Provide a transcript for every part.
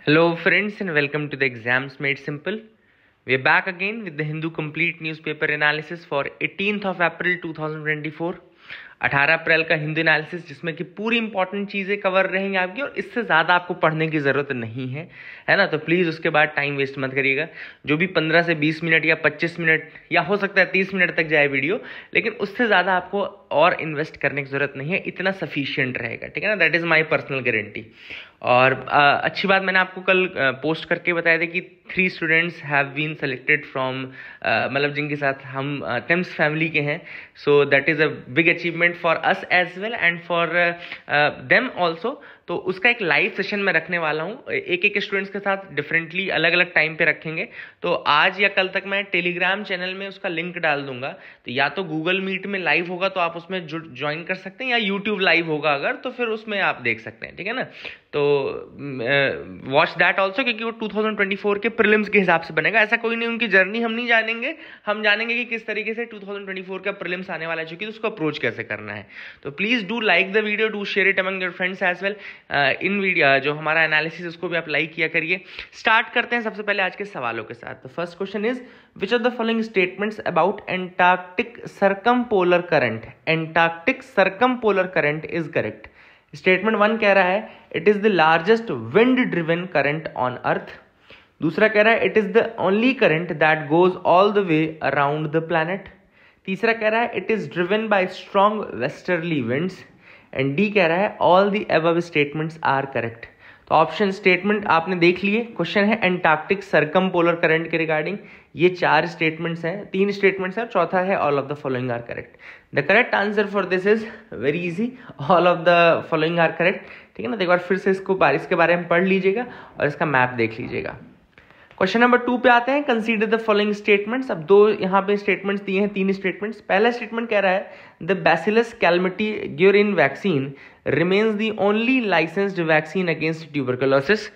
Hello, friends, and welcome to the Exams Made Simple. We are back again with the Hindu Complete Newspaper Analysis for 18th of April 2024. 18 अप्रैल का Hindu analysis जिसमें कि पूरी important चीज़ें cover रहेंगी आपकी, और इससे ज़्यादा आपको पढ़ने की ज़रूरत नहीं है ना। तो प्लीज़ उसके बाद टाइम वेस्ट मत करिएगा। जो भी 15 से 20 मिनट या 25 मिनट या हो सकता है 30 मिनट तक जाए वीडियो, लेकिन उससे ज़्यादा आपको और इन्वेस्ट करने की ज़रूरत नहीं है, इतना सफिशियंट रहेगा, ठीक है ना। That is my personal guarantee. और अच्छी बात, मैंने आपको कल पोस्ट करके बताया था कि 3 students have been selected from मतलब जिनके साथ हम टेम्स फैमिली के हैं। So that is a big achievement for us as well and for them also. तो उसका एक लाइव सेशन मैं रखने वाला हूँ, एक स्टूडेंट्स के साथ डिफरेंटली अलग अलग टाइम पे रखेंगे। तो आज या कल तक मैं टेलीग्राम चैनल में उसका लिंक डाल दूंगा। तो या तो गूगल मीट में लाइव होगा तो आप उसमें ज्वाइन कर सकते हैं, या यूट्यूब लाइव होगा अगर, तो फिर उसमें आप देख सकते हैं, ठीक है ना। तो वॉच दैट ऑल्सो, क्योंकि वो 2024 के प्रीलिम्स के हिसाब से बनेगा। ऐसा कोई नहीं, उनकी जर्नी हम नहीं जानेंगे, हम जानेंगे कि किस तरीके से 2024 का प्रीलिम्स आने वाला है, चूंकि उसको अप्रोच कैसे करना है। तो please do like the video, do share it among your friends as well. इन वीडियो जो हमारा एनालिसिस उसको भी आप लाइक किया करिए। स्टार्ट करते हैं सबसे पहले आज के सवालों के साथ। The first question is which of the following statements about Antarctic circumpolar current, Antarctic circumpolar current is correct. Statement 1 कह रहा है it is the largest wind driven current on earth. दूसरा कह रहा है it is the only current that goes all the way around the planet. तीसरा कह रहा है it is driven by strong westerly winds. And D कह रहा है all the above statements are correct. तो ऑप्शन स्टेटमेंट आपने देख लिए। क्वेश्चन है एंटार्क्टिक सरकमपोलर करंट के रिगार्डिंग। ये 4 स्टेटमेंट्स हैं, 3 स्टेटमेंट्स हैं, चौथा है all of the following are correct. The correct answer for this is very easy, all of the following are correct, ठीक है ना। तो एक बार फिर से इसके बारे में पढ़ लीजिएगा और इसका मैप देख लीजिएगा। क्वेश्चन नंबर 2 पे आते हैं। Consider the following statements. अब 2 यहाँ पे स्टेटमेंट्स दिए हैं, 3 स्टेटमेंट्स। पहला स्टेटमेंट कह रहा है the bacillus Calmette Guerin vaccine remains the only licensed vaccine against tuberculosis.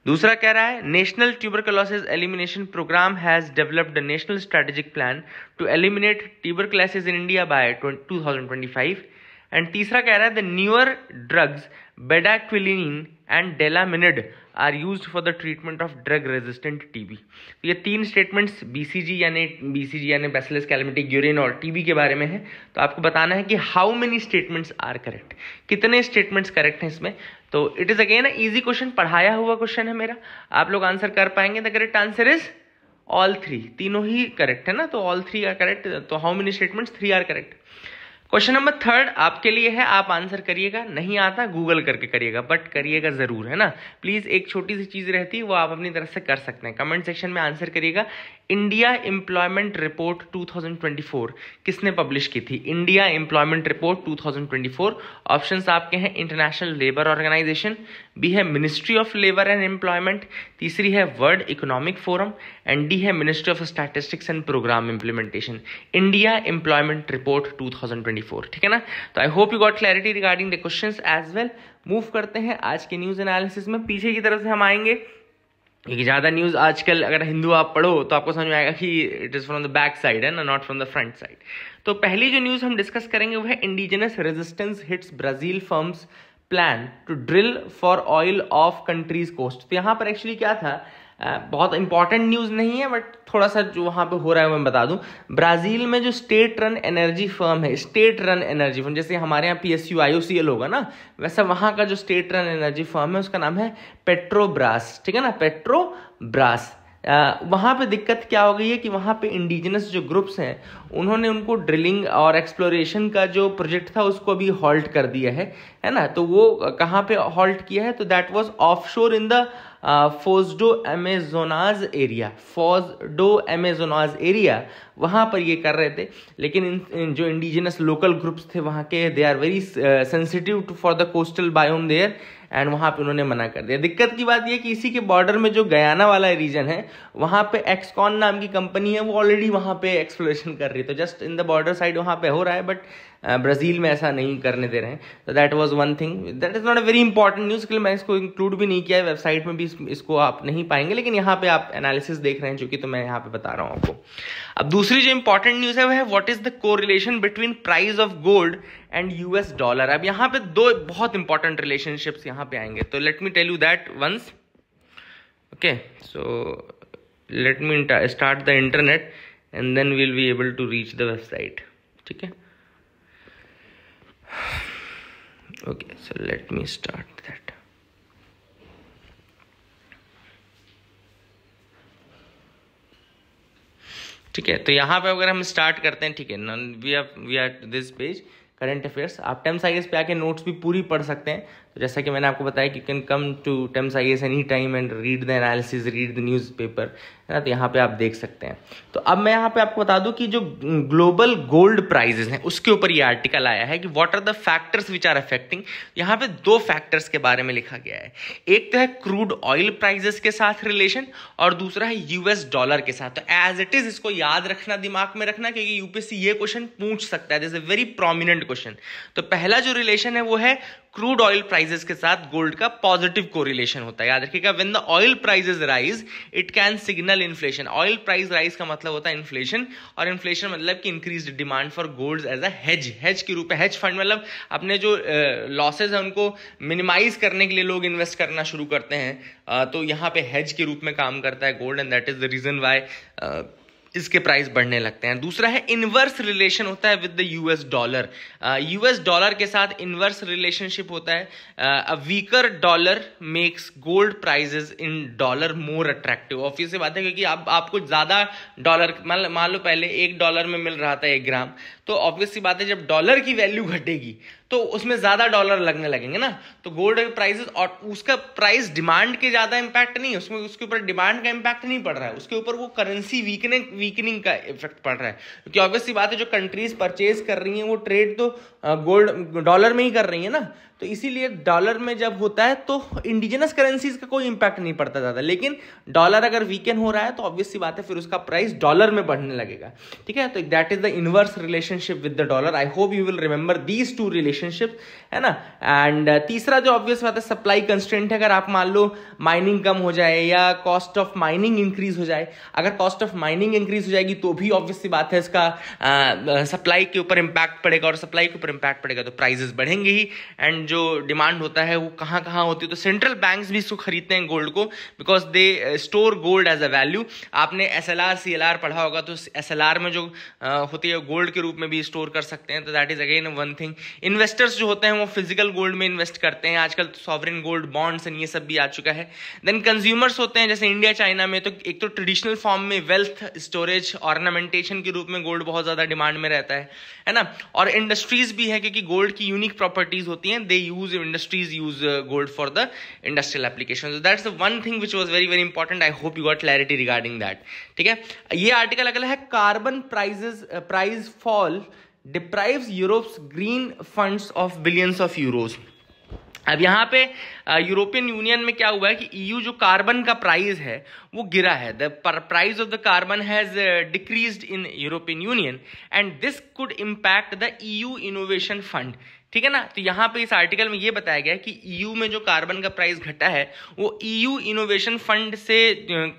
दूसरा कह रहा है national tuberculosis elimination programme has developed a national strategic plan to eliminate tuberculosis in India by 2025। And तीसरा कह रहा है the newer drugs bedaquiline and delamanid are used for the treatment of drug resistant TB. तो ये 3 statements BCG यानी bacillus Calmette Guerin और TB के बारे में है। तो आपको बताना है कि how many statements are correct, कितने स्टेटमेंट्स करेक्ट हैं इसमें। तो it is again easy question, पढ़ाया हुआ क्वेश्चन है मेरा, आप लोग आंसर कर पाएंगे। The correct answer is all 3, तीनों ही करेक्ट है ना। तो ऑल 3 आर करेक्ट। तो how many statements, 3 are correct. Question number 3 आपके लिए है, आप आंसर करिएगा। नहीं आता गूगल करके करिएगा, बट करिएगा जरूर, है ना। प्लीज एक छोटी सी चीज रहती है वो आप अपनी तरफ से कर सकते हैं। कमेंट सेक्शन में आंसर करिएगा। इंडिया एम्प्लॉयमेंट रिपोर्ट 2024 किसने पब्लिश की थी? India employment report 2024। ऑप्शंस आपके हैं इंटरनेशनल लेबर ऑर्गेनाइजेशन, बी है ministry of labour and employment, तीसरी है world economic forum, and D है ministry of statistics and programme implementation. India employment report 2024, ठीक है ना। तो I hope you got clarity regarding the questions as well. Move करते हैं आज के न्यूज एनालिसिस में। पीछे की तरफ से हम आएंगे क्योंकि ज़्यादा न्यूज़ आजकल अगर हिंदू आप पढ़ो तो आपको समझ में आएगा कि it is from the back side, है ना, not from the front side. तो पहली जो न्यूज़ हम डिस्कस करेंगे वो है indigenous resistance hits Brazil firms plan to drill for oil off country's coast. तो यहाँ पर एक्चुअली क्या था, बहुत इंपॉर्टेंट न्यूज़ नहीं है, बट थोड़ा सा जो वहाँ पे हो रहा है मैं बता दूं। ब्राज़ील में जो स्टेट रन एनर्जी फर्म है, स्टेट रन एनर्जी फर्म, जैसे हमारे यहाँ PSU IOCL होगा ना, वैसा वहाँ का जो स्टेट रन एनर्जी फर्म है उसका नाम है पेट्रोब्रास, ठीक है ना, पेट्रोब्रास। वहाँ पे दिक्कत क्या हो गई है कि वहाँ पे इंडिजिनस जो ग्रुप्स हैं उन्होंने उनको ड्रिलिंग और एक्सप्लोरेशन का जो प्रोजेक्ट था उसको भी हॉल्ट कर दिया है ना। तो वो कहाँ पे हॉल्ट किया है? तो that was offshore in the Foz do Amazonas area, Foz do Amazonas area, वहाँ पर ये कर रहे थे। लेकिन इन जो इंडिजिनस लोकल ग्रुप्स थे वहाँ के, they are very sensitive for the coastal biome there, and वहाँ पे उन्होंने मना कर दिया। दिक्कत की बात यह कि इसी के बॉर्डर में जो गयाना वाला रीजन है वहाँ पे एक्सकॉन नाम की कंपनी है, वो ऑलरेडी वहाँ पे एक्सप्लोरेशन कर रही है। तो just in the border side वहाँ पे हो रहा है, बट ब्राज़ील में ऐसा नहीं करने दे रहे हैं। तो that was one thing, that is not a very important news, के लिए मैं इसको इंक्लूड भी नहीं किया है, वेबसाइट में भी इसको आप नहीं पाएंगे, लेकिन यहाँ पे आप एनालिसिस देख रहे हैं चूंकि, तो मैं यहाँ पे बता रहा हूँ आपको। अब दूसरी जो इंपॉर्टेंट न्यूज़ है वो है what is the correlation between price of gold and US dollar. अब यहाँ पे 2 बहुत इंपॉर्टेंट रिलेशनशिप्स यहाँ पे आएंगे, तो let me tell you that once. Okay, so let me start the internet and then we'll be able to reach the website. ठीक है, okay, so let me start that. ठीक है, तो यहाँ पे अगर हम स्टार्ट करते हैं, ठीक है, we are this page current affairs. आप टेम्स आईएएस पे आके नोट्स भी पूरी पढ़ सकते हैं। तो जैसा कि मैंने आपको बताया कि can come to Thames IAS any time and read the analysis, read the newspaper, है ना। तो यहाँ पे आप देख सकते हैं। तो अब मैं यहाँ पे आपको बता दूं कि जो ग्लोबल गोल्ड प्राइजेस हैं उसके ऊपर ये आर्टिकल आया है कि what are the factors which are affecting. यहाँ पे दो फैक्टर्स के बारे में लिखा गया है। एक तो है क्रूड ऑयल प्राइजेस के साथ रिलेशन और दूसरा है यूएस डॉलर के साथ। तो एज इट इज इसको याद रखना, दिमाग में रखना, क्योंकि यूपीएससी ये क्वेश्चन पूछ सकता है। This is a very prominent question. तो पहला जो रिलेशन है वो है क्रूड ऑयल प्राइजेस के साथ गोल्ड का पॉजिटिव कोरिलेशन होता है। याद रखिएगा, when the oil prices rise it can signal inflation. Oil price rise का मतलब होता है इन्फ्लेशन, और इन्फ्लेशन मतलब कि increased demand for gold as a hedge के रूप में। हेज फंड मतलब अपने जो लॉसेज है उनको मिनिमाइज करने के लिए लोग इन्वेस्ट करना शुरू करते हैं। तो यहाँ पे हेज के रूप में काम करता है gold, and that is the reason why इसके प्राइस बढ़ने लगते हैं। दूसरा है इनवर्स रिलेशन होता है with the US dollar. US dollar के साथ इनवर्स रिलेशनशिप होता है। A weaker dollar makes gold prices in dollar more attractive. Obvious सी बात है, क्योंकि आपको ज्यादा डॉलर, मान लो पहले $1 में मिल रहा था 1 ग्राम, तो ऑब्वियस सी बात है जब डॉलर की वैल्यू घटेगी तो उसमें ज्यादा डॉलर लगने लगेंगे ना। तो गोल्ड के प्राइसेस, और उसका प्राइस डिमांड के ज्यादा इंपैक्ट नहीं है उसमें, उसके ऊपर डिमांड का इंपैक्ट नहीं पड़ रहा है, उसके ऊपर वो करेंसी वीकनिंग का इफेक्ट पड़ रहा है। क्योंकि ऑब्वियस सी बात है जो कंट्रीज परचेज कर रही हैं वो ट्रेड तो गोल्ड डॉलर में ही कर रही है ना। तो इसीलिए डॉलर में जब होता है तो इंडिजिनस करेंसीज का कोई इंपैक्ट नहीं पड़ता ज्यादा, लेकिन डॉलर अगर वीकन हो रहा है तो ऑब्वियस सी बात है फिर उसका प्राइस डॉलर में बढ़ने लगेगा। ठीक है, तो that is the inverse relationship with the dollar. I hope you will remember these two relationship, है ना। एंड तीसरा जो ऑब्वियस बात है सप्लाई कंस्ट्रेंट है। अगर आप मान लो माइनिंग कम हो जाए या कॉस्ट ऑफ माइनिंग इंक्रीज हो जाए, अगर कॉस्ट ऑफ माइनिंग इंक्रीज हो जाएगी तो भी ऑब्वियस सी बात है इसका सप्लाई के ऊपर इंपैक्ट पड़ेगा, और सप्लाई के ऊपर इंपैक्ट पड़ेगा तो प्राइजेस बढ़ेंगे ही। एंड जो डिमांड होता है वो कहाँ कहाँ होती है, तो सेंट्रल बैंक्स भी इसको खरीदते हैं गोल्ड को, because they store gold as a value. आपने SLR CLR पढ़ा होगा, तो SLR में जो होती है गोल्ड के रूप में भी स्टोर कर सकते हैं। तो that is again one thing. Investors जो होते हैं वो फिजिकल गोल्ड में इन्वेस्ट करते हैं आजकल, तो सॉवरेन गोल्ड बॉन्ड्स एंड ये सब भी आ चुका है। देन कंज्यूमर्स होते हैं, जैसे इंडिया चाइना में, तो एक तो ट्रेडिशनल फॉर्म में वेल्थ स्टोरेज ऑर्नामेंटेशन के रूप में गोल्ड बहुत ज्यादा डिमांड में रहता है ना। और इंडस्ट्रीज भी है, क्योंकि गोल्ड की यूनिक प्रॉपर्टीज होती हैं, industries use gold for the industrial applications. So that's the one thing which was very very important. I hope you got clarity regarding that. ठीक है, ये आर्टिकल अगला है carbon price fall deprives Europe's green funds of billions of euros. अब यहाँ पे European union में क्या हुआ है कि EU जो कार्बन का प्राइस है वो गिरा है। The price of the carbon has decreased in European union and this could impact the EU innovation fund. ठीक है ना। तो यहाँ पे इस आर्टिकल में ये बताया गया है कि EU में जो कार्बन का प्राइस घटा है वो EU इनोवेशन फंड से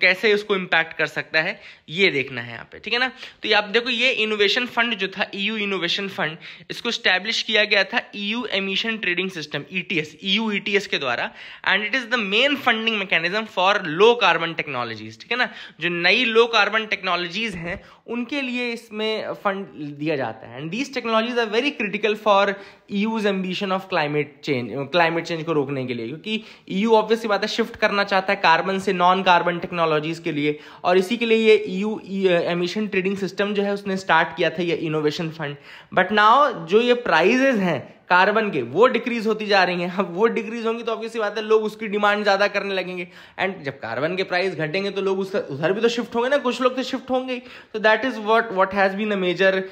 कैसे उसको इम्पैक्ट कर सकता है, ये देखना है यहाँ पे। ठीक है ना। तो आप देखो, ये इनोवेशन फंड जो था, EU इनोवेशन फंड, इसको स्टैब्लिश किया गया था EU emission trading system EU ETS के द्वारा, and it is the main funding mechanism for low carbon technologies. ठीक है ना, जो नई लो कार्बन टेक्नोलॉजीज हैं उनके लिए इसमें फंड दिया जाता है। And these technologies are very critical for EU's ambition of climate change को रोकने के लिए, क्योंकि EU ऑब्वियसली बात है शिफ्ट करना चाहता है कार्बन से नॉन कार्बन टेक्नोलॉजीज के लिए, और इसी के लिए ये EU एमिशन ट्रेडिंग सिस्टम जो है उसने स्टार्ट किया था, ये इनोवेशन फंड। बट नाउ जो ये प्राइजेज हैं कार्बन के वो डिक्रीज होती जा रही हैं। अब वो डिक्रीज होंगी तो ऑब्वियसली बात है लोग उसकी डिमांड ज्यादा करने लगेंगे, एंड जब कार्बन के प्राइस घटेंगे तो लोग उधर भी तो शिफ्ट होंगे ना, कुछ लोग तो शिफ्ट होंगे। तो that is what has been a major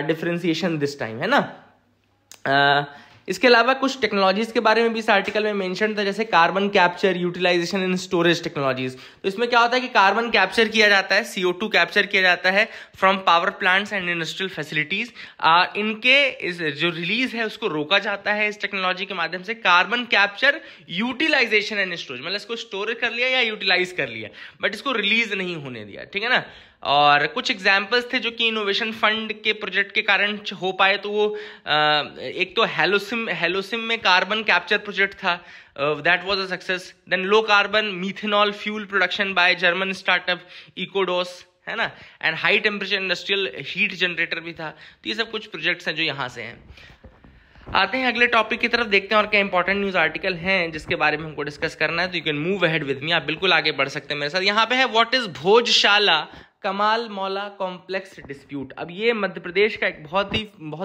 differentiation this time, है ना। इसके अलावा कुछ टेक्नोलॉजीज के बारे में भी इस आर्टिकल में मेंशन था, जैसे carbon capture, utilisation and storage technologies. तो इसमें क्या होता है कि कार्बन कैप्चर किया जाता है, CO2 कैप्चर किया जाता है from power plants and industrial facilities. इनके जो रिलीज है उसको रोका जाता है इस टेक्नोलॉजी के माध्यम से। Carbon capture, utilisation and storage, मतलब इसको स्टोर कर लिया या यूटिलाइज कर लिया, बट इसको रिलीज नहीं होने दिया। ठीक है ना। और कुछ एग्जाम्पल्स थे जो कि इनोवेशन फंड के प्रोजेक्ट के कारण हो पाए, तो वो एक तो हेलोसिम में कार्बन कैप्चर प्रोजेक्ट था, that was a success. Then low carbon methanol fuel production by German startup Ecodos, है ना, and high temperature industrial heat generator भी था। तो ये सब कुछ प्रोजेक्ट्स हैं जो यहाँ से हैं। आते हैं अगले टॉपिक की तरफ, देखते हैं और क्या इंपॉर्टेंट न्यूज आर्टिकल हैं जिसके बारे में हमको डिस्कस करना है। तो you can move ahead with me, आप बिल्कुल आगे बढ़ सकते हैं मेरे साथ। यहाँ पे है व्हाट इज भोजशाला कमाल मौला कॉम्प्लेक्स डिस्प्यूट। अब ये मध्य प्रदेश का एक बहुत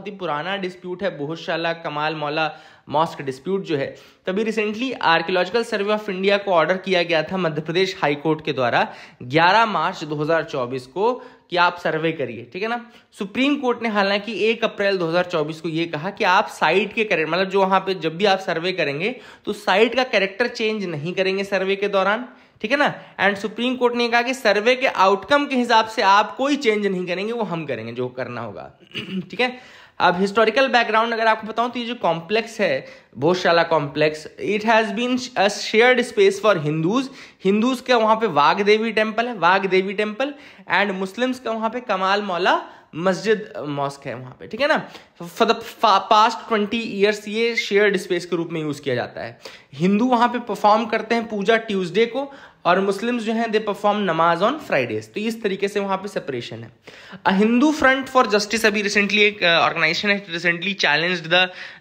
ही पुराना डिस्प्यूट है, भोजशाला कमाल मौला मॉस्क डिस्प्यूट जो है। तभी recently archaeological survey of India को ऑर्डर किया गया था मध्य प्रदेश हाई कोर्ट के द्वारा 11 मार्च 2024 को कि आप सर्वे करिए, ठीक है ना। सुप्रीम कोर्ट ने हालांकि 1 अप्रैल 2024 को ये कहा कि आप साइट के कैरेक्टर, मतलब जो वहां पे जब भी आप सर्वे करेंगे तो साइट का कैरेक्टर चेंज नहीं करेंगे सर्वे के दौरान, ठीक है ना। एंड सुप्रीम कोर्ट ने कहा कि सर्वे के आउटकम के हिसाब से आप कोई चेंज नहीं करेंगे, वो हम करेंगे जो करना होगा, ठीक है। अब हिस्टोरिकल बैकग्राउंड अगर आपको बताऊं तो ये जो कॉम्प्लेक्स है Bhojshala complex, it has been a shared space for Hindus का वहां पे Vagh Devi temple and Muslims का वहां पे कमाल मौला मस्जिद मॉस्क है वहां पे, ठीक है ना। फॉर द पास्ट 20 ईयर्स ये शेयर्ड स्पेस के रूप में यूज किया जाता है। हिंदू वहां पे परफॉर्म करते हैं पूजा ट्यूसडे को, और मुस्लिम्स जो हैं they perform namaz on Fridays. तो इस तरीके से वहां पे सेपरेशन है। A Hindu Front for Justice, अभी रिसेंटली एक ऑर्गेनाइजेशन है रिसेंटली चैलेंज्ड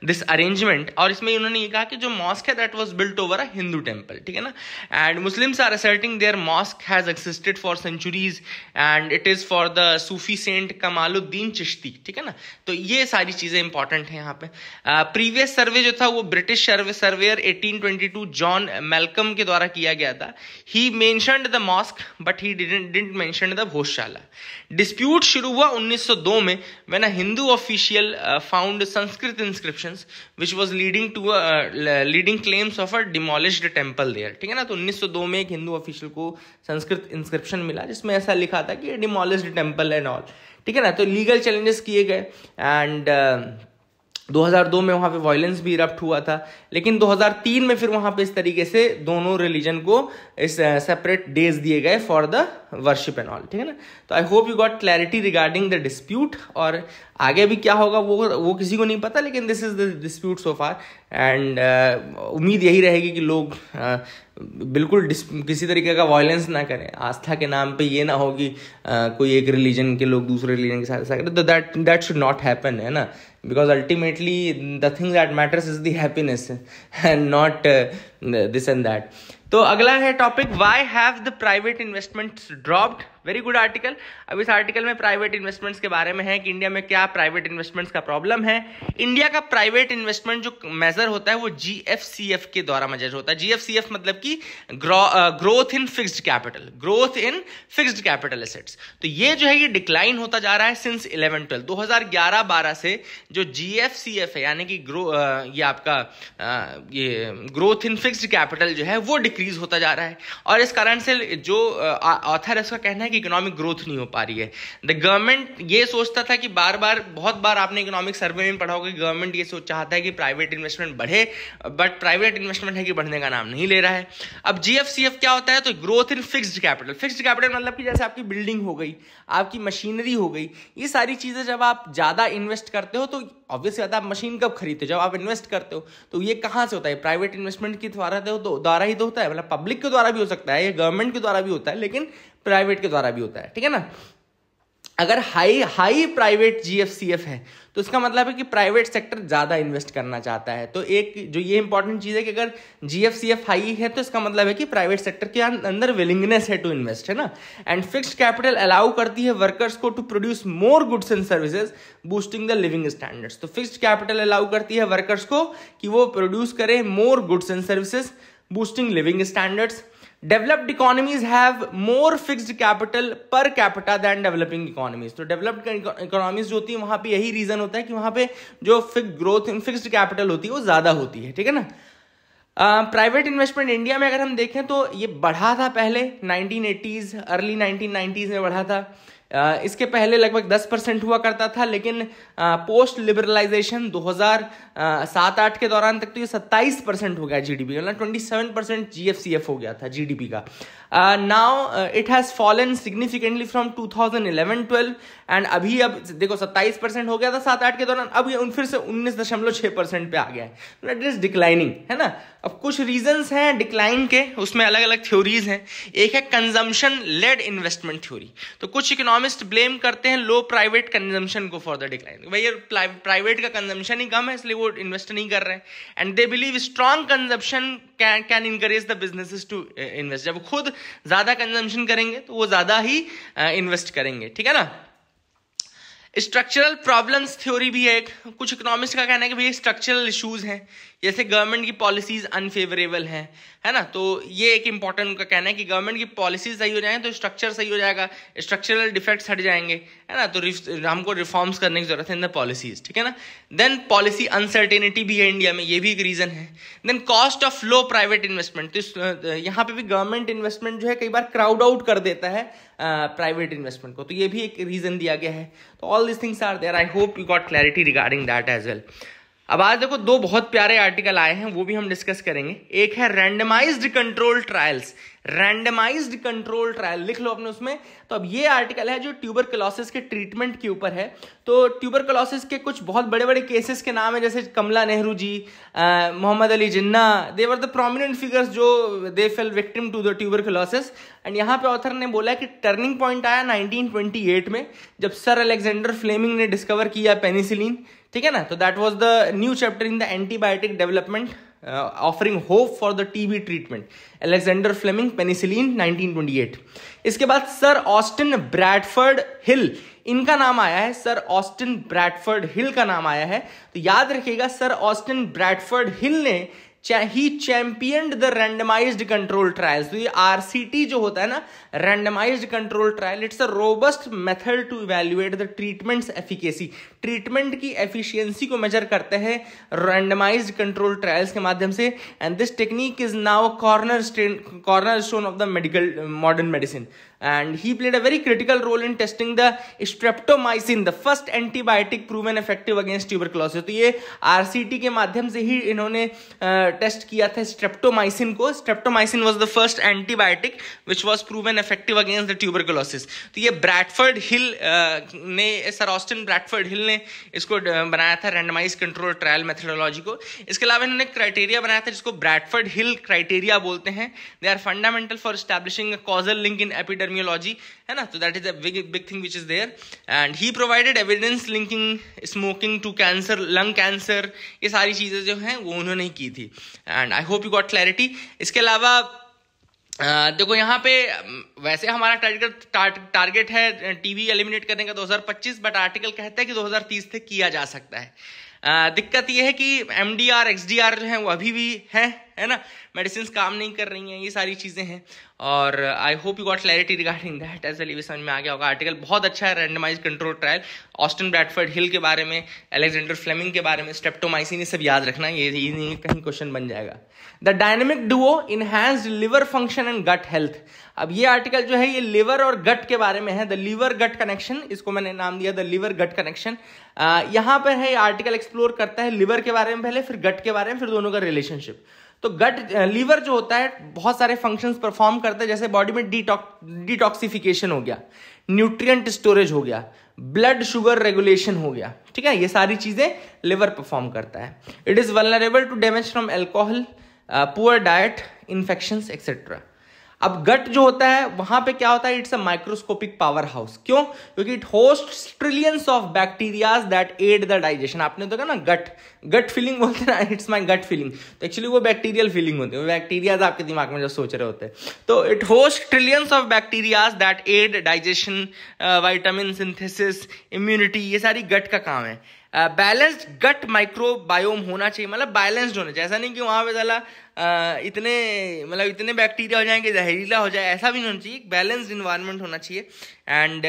दिस अरेंजमेंट, और इसमें उन्होंने ये कहा कि जो मॉस्क है that was built over a Hindu temple, ठीक है ना। And Muslims are asserting their mosque has existed for centuries and it is for the Sufi saint Kamaluddin Chishti, ठीक है ना। तो ये सारी चीजें इंपॉर्टेंट है यहाँ पे। प्रीवियस सर्वे जो था वो ब्रिटिश सर्वेयर 1822 जॉन मेलकम के द्वारा किया गया था। He mentioned the mosque, but he didn't mention the Bhojshala. Dispute शुरू हुआ 1902 में when a Hindu official found Sanskrit inscriptions which was leading claims of a demolished temple there, ठीक है ना। तो 1902 में एक हिंदू ऑफिशियल को संस्कृत इंस्क्रिप्शन मिला जिसमें ऐसा लिखा था कि डिमोलिश्ड टेम्पल एंड ऑल, ठीक है ना। तो लीगल चैलेंजेस किए गए एंड 2002 में वहां पे वायलेंस भी इरप्ट हुआ था, लेकिन 2003 में फिर वहां पे इस तरीके से दोनों रिलीजन को इस सेपरेट डेज दिए गए for the worship and all, ठीक है ना। तो I hope you got clarity regarding the dispute, और आगे भी क्या होगा वो किसी को नहीं पता, लेकिन this is the dispute so far. And उम्मीद यही रहेगी कि लोग बिल्कुल किसी तरीके का वायलेंस ना करें, आस्था के नाम पे ये ना हो कि कोई एक रिलीजन के लोग दूसरे रिलीजन के साथ ऐसा करें। तो दैट शुड नॉट हैपन, है ना, because ultimately the thing that matters is the happiness and not this and that। तो अगला है topic why have the private investments dropped. Very good article. अब इस आर्टिकल में प्राइवेट इन्वेस्टमेंट्स के बारे में है कि इंडिया में क्या प्राइवेट इन्वेस्टमेंट्स का प्रॉब्लम है। इंडिया का प्राइवेट इन्वेस्टमेंट जो मेजर होता है वो GFCF के द्वारा मेजर होता है। GFCF मतलब कि growth in fixed capital assets. तो ये जो है ये डिक्लाइन होता जा रहा है सिंस 11-12 2011-12 से जो GFCF है यानी कि ये आपका ये ग्रोथ इन फिक्स्ड कैपिटल जो है वो डिक्रीज होता जा रहा है, और इस कारण से जो ऑथर है उसका कहना है कि इकोनॉमिक ग्रोथ नहीं हो पा रही है। द गवर्नमेंट ये सोचता था कि बहुत बार आपने इकोनॉमिक सर्वे में पढ़ा होगा कि गवर्नमेंट ये चाहता है कि प्राइवेट इन्वेस्टमेंट बढ़े, बट प्राइवेट इन्वेस्टमेंट है कि बढ़ने का नाम नहीं ले रहा है। अब GFCF क्या होता है, तो ग्रोथ इन फिक्स्ड कैपिटल मतलब कि जैसे आपकी बिल्डिंग हो गई, आपकी मशीनरी हो गई, ये सारी चीजें जब आप ज्यादा इन्वेस्ट करते हो तो ऑब्वियसली आप मशीन कब खरीदते हो, जब आप इन्वेस्ट करते हो। तो ये कहां से होता है, प्राइवेट इन्वेस्टमेंट के द्वारा ही तो होता है, मतलब पब्लिक के द्वारा भी हो सकता है, ये गवर्नमेंट के द्वारा भी होता है, लेकिन प्राइवेट के द्वारा भी होता है, ठीक है ना। अगर हाई प्राइवेट GFCF है तो इसका मतलब है कि प्राइवेट सेक्टर ज्यादा इन्वेस्ट करना चाहता है। तो एक जो ये इंपॉर्टेंट चीज है कि अगर GFCF हाई है तो इसका मतलब है कि प्राइवेट सेक्टर के अंदर विलिंगनेस है टू इन्वेस्ट, है ना। एंड फिक्स्ड कैपिटल अलाउ करती है वर्कर्स को to produce more goods and services boosting the living standards. तो फिक्स्ड कैपिटल अलाउ करती है वर्कर्स को कि वो प्रोड्यूस करें more goods and services boosting living standards. Developed economies have more fixed capital per capita than developing economies. तो developed economies जो होती है वहां पे यही रीजन होता है कि वहां पे जो ग्रोथ इन फिक्स्ड कैपिटल होती है वो ज्यादा होती है, ठीक है ना। प्राइवेट इन्वेस्टमेंट इंडिया में अगर हम देखें तो ये बढ़ा था पहले 1980s अर्ली 1990s में बढ़ा था। इसके पहले लगभग 10% हुआ करता था, लेकिन पोस्ट लिबरलाइजेशन 2007-8 के दौरान तक तो ये 27% हो गया जीडीपी, मतलब 27% जीएफसीएफ हो गया था जीडीपी का. Now it has fallen significantly from 2011-12 and अभी अब देखो 27% हो गया था 7-8 के दौरान, अब ये फिर से 19.6% पे आ गया है. इट इज डिक्लाइनिंग, है ना. अब कुछ रीजंस हैं डिक्लाइन के, उसमें अलग अलग थ्योरीज हैं. एक है कंजम्पशन लेड इन्वेस्टमेंट थ्योरी. तो कुछ इकोनॉमिस्ट ब्लेम करते हैं लो प्राइवेट कंजम्पशन को फॉर द डिक्लाइन. भैया प्राइवेट का कंजम्पशन ही कम है इसलिए वो इन्वेस्ट नहीं कर रहे हैं. And they believe strong consumption can encourage the businesses to invest. जब खुद ज्यादा कंजम्पशन करेंगे तो वो ज्यादा ही इन्वेस्ट करेंगे, ठीक है ना. स्ट्रक्चरल प्रॉब्लम्स थ्योरी भी है एक. कुछ इकोनॉमिस्ट का कहना है कि भाई स्ट्रक्चरल इश्यूज हैं, जैसे गवर्नमेंट की पॉलिसीज अनफेवरेबल हैं, है ना. तो ये एक इंपॉर्टेंट उनका कहना है कि गवर्नमेंट की पॉलिसीज सही हो जाएंगे तो स्ट्रक्चर सही हो जाएगा, स्ट्रक्चरल डिफेक्ट्स हट जाएंगे, है ना. तो हमको रिफॉर्म्स करने की जरूरत है इन द पॉलिसीज, ठीक है ना. देन पॉलिसी अनसर्टेनिटी भी है इंडिया में, ये भी एक रीजन है. Then cost of low private investment. तो यहाँ पे भी गवर्नमेंट इन्वेस्टमेंट जो है कई बार क्राउड आउट कर देता है प्राइवेट इन्वेस्टमेंट को, तो ये भी एक रीजन दिया गया है. तो all this things are there. I hope you got clarity regarding that as well. अब आज देखो दो बहुत प्यारे आर्टिकल आए हैं, वो भी हम डिस्कस करेंगे. एक है randomised control trials. Randomised control trial लिख लो अपने उसमें. तो अब ये आर्टिकल है जो ट्यूबरकुलोसिस के ट्रीटमेंट के ऊपर है. तो ट्यूबरकुलोसिस के कुछ बहुत बड़े बड़े केसेस के नाम है, जैसे Kamala Nehru ji, Mohammad Ali Jinnah. They were the prominent figures जो they fell victim to the tuberculosis. And यहाँ पे ऑथर ने बोला कि टर्निंग पॉइंट आया 1928 में, जब सर अलेक्जेंडर फ्लेमिंग ने डिस्कवर किया पेनिसिलिन, ठीक है ना. तो that was the new chapter in the antibiotic development offering hope for the TB treatment. Alexander Fleming, penicillin, 1928. इसके बाद सर ऑस्टिन ब्रैडफर्ड हिल, इनका नाम आया है. सर ऑस्टिन ब्रैडफर्ड हिल का नाम आया है. तो याद रखिएगा सर ऑस्टिन ब्रैडफर्ड हिल ने ही championed the randomised control trials. तो ये आरसीटी जो होता है ना, randomised control trial, it's a robust method to evaluate the treatments efficacy. Treatment की एफिशिएंसी को मेजर करते हैं रैंडमाइज्ड कंट्रोल ट्रायल्स के माध्यम से. And this technique is now cornerstone of the medical modern medicine. And he played a very critical role in testing the streptomycin, the first antibiotic proven effective against tuberculosis. तो ये RCT के माध्यम से ही इन्होंने test किया था streptomycin को. Streptomycin was the first antibiotic which was proven effective against the tuberculosis. तो ये ब्रैडफर्ड हिल ने, सर ऑस्टिन ब्रैडफर्ड हिल ने इसको बनाया था रैंडमाइज कंट्रोल ट्रायल मेथोडोलॉजी को. इसके अलावा इन्होंने क्राइटेरिया बनाया था जिसको ब्रैडफर्ड हिल क्राइटेरिया बोलते हैं. They are fundamental for establishing a causal link in epidemiology, है ना. तो that is a big thing which is there. And he provided evidence linking smoking to cancer, lung cancer. ये सारी चीजें जो हैं वो उन्होंने की थी. And I hope you got clarity. इसके अलावा देखो यहाँ पे वैसे हमारा टारगेट है टीबी एलिमिनेट करने का 2025, बट आर्टिकल कहता है कि 2030 तक किया जा सकता है. दिक्कत यह है कि एमडीआर एक्सडीआर जो है वो अभी भी है ना, मेडिसिन काम नहीं कर रही हैं, ये सारी चीजें हैं. और I hope you got clarity regarding that as well. ये समझ में आ गया होगा. आर्टिकल बहुत अच्छा है, randomise control trial, Austin Bradford Hill के बारे में, अलेक्जेंडर फ्लेमिंग के बारे में, स्ट्रेप्टोमाइसिन, ये सब याद रखना, ये कहीं क्वेश्चन बन जाएगा. The dynamic duo enhanced liver function and gut health. अब ये आर्टिकल जो है ये लिवर और गट के बारे में है. द लिवर गट कनेक्शन, इसको मैंने नाम दिया द लिवर गट कनेक्शन. यहाँ पर है आर्टिकल एक्सप्लोर करता है लिवर के बारे में पहले, फिर गट के बारे में, फिर दोनों का रिलेशनशिप. तो गट लीवर जो होता है बहुत सारे फंक्शंस परफॉर्म करता है, जैसे बॉडी में डिटॉक्सिफिकेशन हो गया, न्यूट्रिएंट स्टोरेज हो गया, ब्लड शुगर रेगुलेशन हो गया, ठीक है. ये सारी चीजें लिवर परफॉर्म करता है. It is vulnerable to damage from alcohol, poor diet, infections etcetera. अब गट जो होता है वहां पे क्या होता है, it's a microscopic powerhouse. क्यों? क्योंकि it hosts trillions of bacterias that aid the digestion. आपने तो कहा ना गट फीलिंग बोलते हैं ना, इट्स माय गट फीलिंग. तो एक्चुअली वो बैक्टीरियल फीलिंग होती है, वो बैक्टीरियाज आपके दिमाग में जो सोच रहे होते हैं. तो it host trillions of bacterias that aid digestion, vitamin synthesis, immunity, ये सारी गट का काम है. बैलेंस्ड गट माइक्रोबायोम होना चाहिए, मतलब बैलेंस्ड होना चाहिए. ऐसा नहीं कि वहां पे साला इतने बैक्टीरिया हो जाए कि जहरीला हो जाए, ऐसा भी नहीं होना चाहिए. बैलेंस्ड इन्वायरमेंट होना चाहिए. And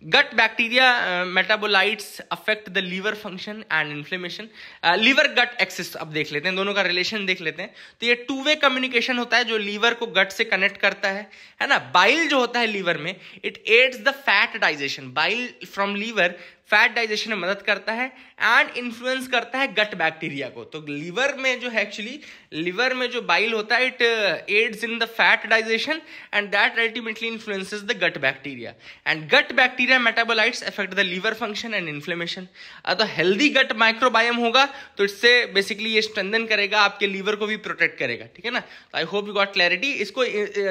Gut bacteria metabolites affect the liver function and inflammation. Liver gut axis अब देख लेते हैं, दोनों का रिलेशन देख लेते हैं. तो ये टू वे कम्युनिकेशन होता है जो लीवर को गट से कनेक्ट करता है ना. बाइल जो होता है लीवर में, it aids the fat digestion. Bile from liver fat digestion में मदद करता है एंड इन्फ्लुएंस करता है गट बैक्टीरिया को. तो लीवर में जो है एक्चुअली लीवर में जो बाइल होता है, it aids in the fat digestion and that ultimately influences the gut bacteria. And gut bacteria metabolites affect the liver function and inflammation. तो हेल्दी गट माइक्रोबायोम होगा तो इससे बेसिकली ये स्ट्रेंथन करेगा, आपके लीवर को भी प्रोटेक्ट करेगा. ठीक है ना. तो I hope you got clarity. इसको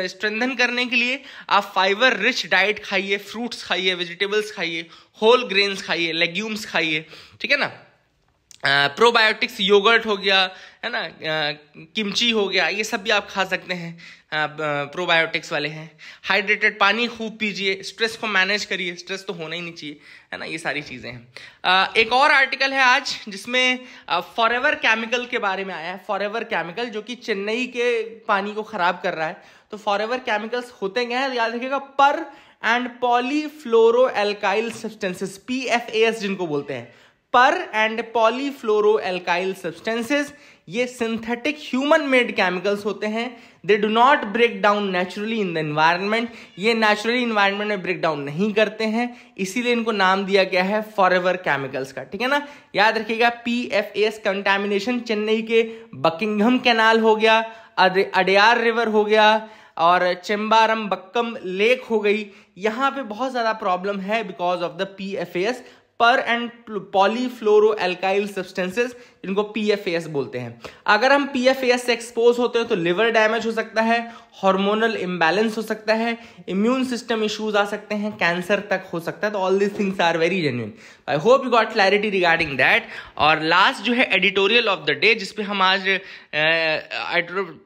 स्ट्रेंथन करने के लिए आप फाइबर रिच डाइट खाइए, फ्रूट्स खाइए, वेजिटेबल्स खाइए, होल ग्रेन्स खाइए, लेग्यूम्स खाइए. ठीक है ना. प्रोबायोटिक्स योगर्ट हो गया, है ना, किमची हो गया, ये सब भी आप खा सकते हैं, प्रोबायोटिक्स वाले हैं. हाइड्रेटेड पानी खूब पीजिए, स्ट्रेस को मैनेज करिए, स्ट्रेस तो होना ही नहीं चाहिए, है ना. ये सारी चीज़ें हैं. एक और आर्टिकल है आज जिसमें फॉरएवर केमिकल के बारे में आया है. फॉरएवर केमिकल जो कि चेन्नई के पानी को खराब कर रहा है. तो फॉरएवर केमिकल्स होते क्या है, याद रखिएगा, per and polyfluoroalkyl substances, PFAS जिनको बोलते हैं, per and polyfluoroalkyl substances. ये सिंथेटिक ह्यूमन मेड केमिकल्स होते हैं. They do not break down naturally in the environment. ये नेचुरली इन्वायरमेंट में ब्रेक डाउन नहीं करते हैं, इसीलिए इनको नाम दिया गया है फॉरएवर केमिकल्स का. ठीक है ना. याद रखिएगा, PFAS कंटामिनेशन चेन्नई के बकिंघम कैनाल हो गया, अडयार रिवर हो गया और चेम्बारम बक्कम लेक हो गई. यहां पे बहुत ज्यादा प्रॉब्लम है बिकॉज ऑफ द PFAS, पर एंड पॉलीफ्लोरो एल्काइल सब्सटेंसेस, जिनको PFAS बोलते हैं. अगर हम PFAS से एक्सपोज होते हैं तो लिवर डैमेज हो सकता है, हार्मोनल इम्बैलेंस हो सकता है, इम्यून सिस्टम इश्यूज आ सकते हैं, कैंसर तक हो सकता है. तो all these things are very genuine. I hope you got clarity regarding that. और लास्ट जो है एडिटोरियल ऑफ द डे, जिसपे हम आज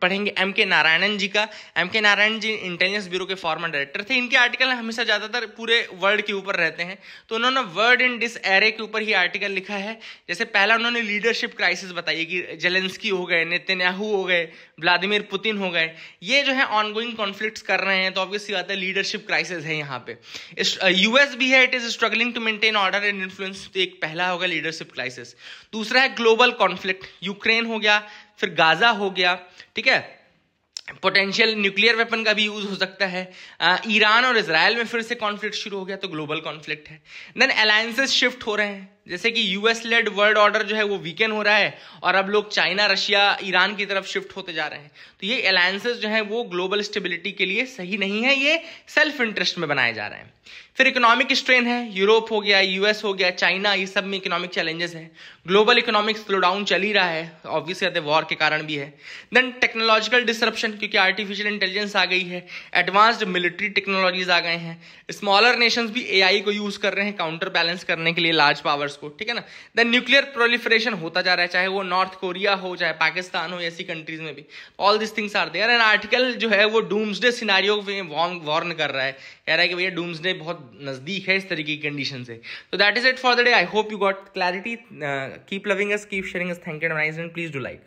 पढ़ेंगे MK नारायणन जी का. MK नारायणन जी इंटेलिजेंस ब्यूरो के फॉर्मर डायरेक्टर थे. इनके आर्टिकल हमेशा ज्यादातर पूरे वर्ल्ड के ऊपर रहते हैं. तो उन्होंने वर्ड इन डिस एरे के ऊपर ही आर्टिकल लिखा है. जैसे पहला उन्होंने लीडरशिप क्राइसिस बताई कि जेलेंस्की हो गए, नेतन्याहू हो गए, व्लादिमीर पुतिन हो गए, ये जो है ऑनगोइंग कॉन्फ्लिक्ट्स कर रहे हैं. तो ऑब्वियसली बात है लीडरशिप क्राइसिस है यहाँ पे. US भी है, it is struggling to maintain order and influence. तो एक पहला होगा लीडरशिप क्राइसिस. दूसरा है ग्लोबल कॉन्फ्लिक्ट. यूक्रेन हो गया, फिर गाजा हो गया. ठीक है. पोटेंशियल न्यूक्लियर वेपन का भी यूज हो सकता है. ईरान और इजराइल में फिर से कॉन्फ्लिक्ट शुरू हो गया, तो ग्लोबल कॉन्फ्लिक्ट है. देन अलायंसेस शिफ्ट हो रहे हैं, जैसे कि US लेड वर्ल्ड ऑर्डर जो है वो वीकेन हो रहा है और अब लोग चाइना, रशिया, ईरान की तरफ शिफ्ट होते जा रहे हैं. तो ये अलायंसेस जो है वो ग्लोबल स्टेबिलिटी के लिए सही नहीं है, ये सेल्फ इंटरेस्ट में बनाए जा रहे हैं. फिर इकोनॉमिक स्ट्रेन है, यूरोप हो गया, US हो गया, चाइना, ये सब में इकोनॉमिक चैलेंजेस है. ग्लोबल इकोनॉमिक स्लो डाउन चल ही रहा है, ऑब्वियसली वॉर के कारण भी है. देन टेक्नोलॉजिकल डिसरप्शन, क्योंकि आर्टिफिशियल इंटेलिजेंस आ गई है, एडवांस्ड मिलिट्री टेक्नोलॉजीज आ गए हैं. स्मॉलर नेशंस भी AI को यूज कर रहे हैं काउंटर बैलेंस करने के लिए लार्ज पावर्स को. ठीक है ना. देन न्यूक्लियर प्रोलिफरेशन होता जा रहा है, चाहे वो नॉर्थ कोरिया हो, चाहे पाकिस्तान हो, ऐसी कंट्रीज में भी. All this things are there. And article जो है वो डूम्सडे सिनेरियो में वार्न कर रहा है, कह रहा है कि भैया डूम्सडे बहुत नजदीक है इस तरीके की कंडीशन से. तो that is it for the day. I hope you got clarity. Keep loving us, keep sharing us. Thank you. Nice and please do like.